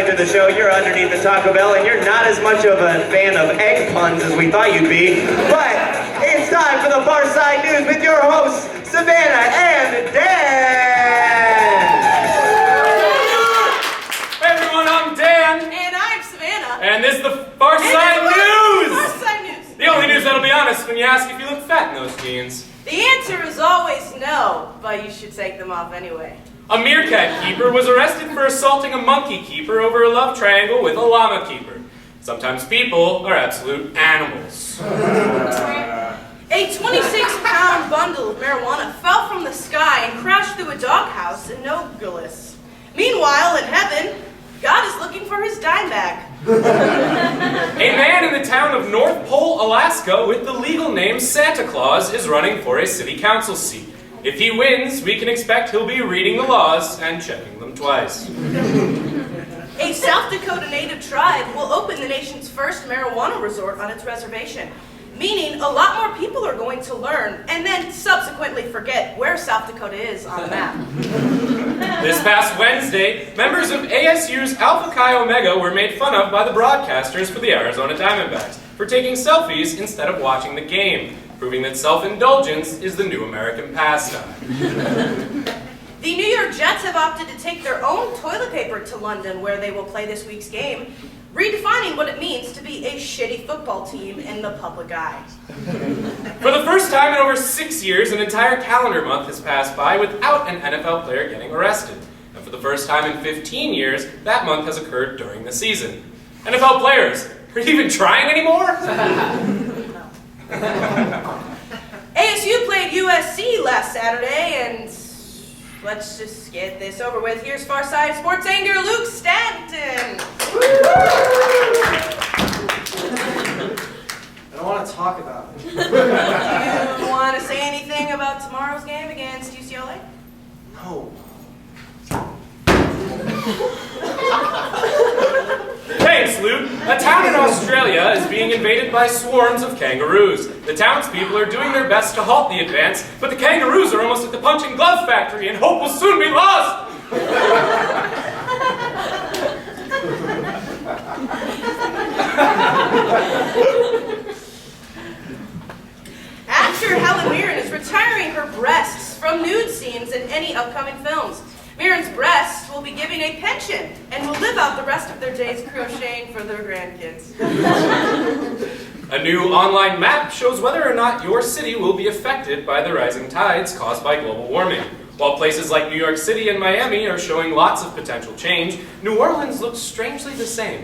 into the show, you're underneath the Taco Bell, and you're not as much of a fan of egg puns as we thought you'd be. But it's time for the Farce Side News with your hosts, Savannah and Dan. Hey everyone, I'm Dan. And I'm Savannah. And this is the Farce Side News. Farce Side News. The only news that'll be honest when you ask if you look fat in those jeans. The answer is always no, but you should take them off anyway. A meerkat keeper was arrested for assaulting a monkey keeper over a love triangle with a llama keeper. Sometimes people are absolute animals. A 26-pound bundle of marijuana fell from the sky and crashed through a doghouse in Nogales. Meanwhile, in heaven, God is looking for his dime bag. A man in the town of North Pole, Alaska, with the legal name Santa Claus is running for a city council seat. If he wins, we can expect he'll be reading the laws and checking them twice. A South Dakota native tribe will open the nation's first marijuana resort on its reservation, meaning a lot more people are going to learn and then subsequently forget where South Dakota is on the map. This past Wednesday, members of ASU's Alpha Chi Omega were made fun of by the broadcasters for the Arizona Diamondbacks for taking selfies instead of watching the game, proving that self-indulgence is the new American pastime. The New York Jets have opted to take their own toilet paper to London, where they will play this week's game, redefining what it means to be a shitty football team in the public eye. For the first time in over 6 years, an entire calendar month has passed by without an NFL player getting arrested. And for the first time in 15 years, that month has occurred during the season. NFL players, are you even trying anymore? ASU played USC last Saturday, and let's just get this over with. Here's Farce Side sports anchor Luke Stanton. I don't want to talk about it. Do you want to say anything about tomorrow's game against UCLA? No. Thanks, Luke. A town in Australia is being invaded by swarms of kangaroos. The townspeople are doing their best to halt the advance, but the kangaroos are almost at the punching glove factory and hope will soon be lost. Actor Helen Mirren is retiring her breasts from nude scenes in any upcoming films. Mirren's breasts will be giving a pension and will live out the rest of their days crocheting for their grandkids. A new online map shows whether or not your city will be affected by the rising tides caused by global warming. While places like New York City and Miami are showing lots of potential change, New Orleans looks strangely the same.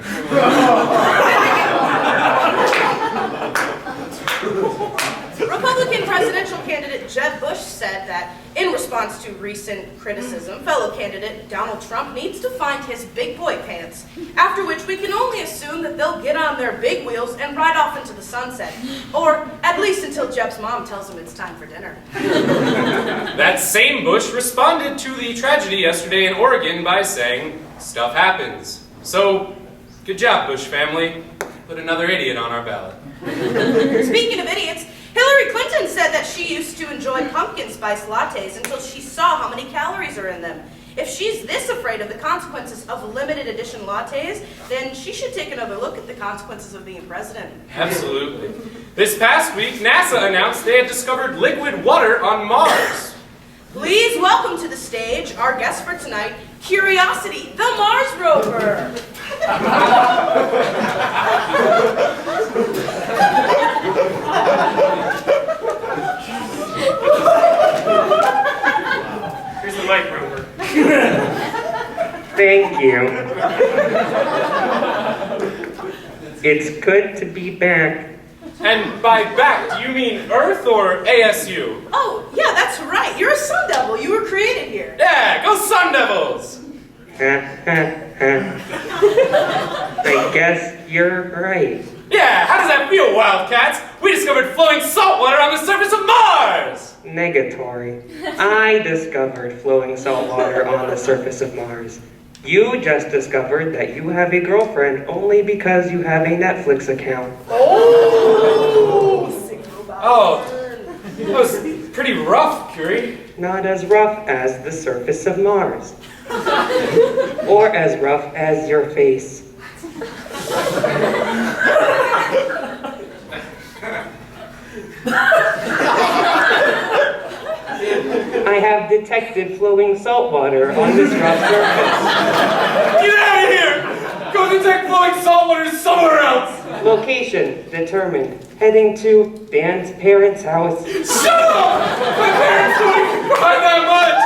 Republican presidential candidate Jeb Bush said that, in response to recent criticism, fellow candidate Donald Trump needs to find his big boy pants, after which we can only assume that they'll get on their big wheels and ride off into the sunset, or at least until Jeb's mom tells him it's time for dinner. That same Bush responded to the tragedy yesterday in Oregon by saying, "Stuff happens." So, good job, Bush family. Put another idiot on our ballot. Speaking of idiots, Hillary Clinton said that she used to enjoy pumpkin spice lattes until she saw how many calories are in them. If she's this afraid of the consequences of limited edition lattes, then she should take another look at the consequences of being president. Absolutely. This past week, NASA announced they had discovered liquid water on Mars. Please welcome to the stage our guest for tonight, Curiosity, the Mars rover. Here's the mic, rover. Thank you. It's good to be back. And by back, do you mean Earth or ASU? Oh, yeah, that's right. You're a Sun Devil. You were created here. Yeah, go Sun Devils! I guess you're right. Yeah, how does that feel, Wildcats? We discovered flowing salt water on the surface of Mars! Negatory. I discovered flowing salt water on the surface of Mars. You just discovered that you have a girlfriend only because you have a Netflix account. Oh! Oh, that was pretty rough, Curie. Not as rough as the surface of Mars. or as rough as your face. I have detected flowing salt water on this rough surface. Get out of here! Go detect flowing salt water somewhere else! Location determined. Heading to Dan's parents' house. Shut up! My parents don't even cry that much!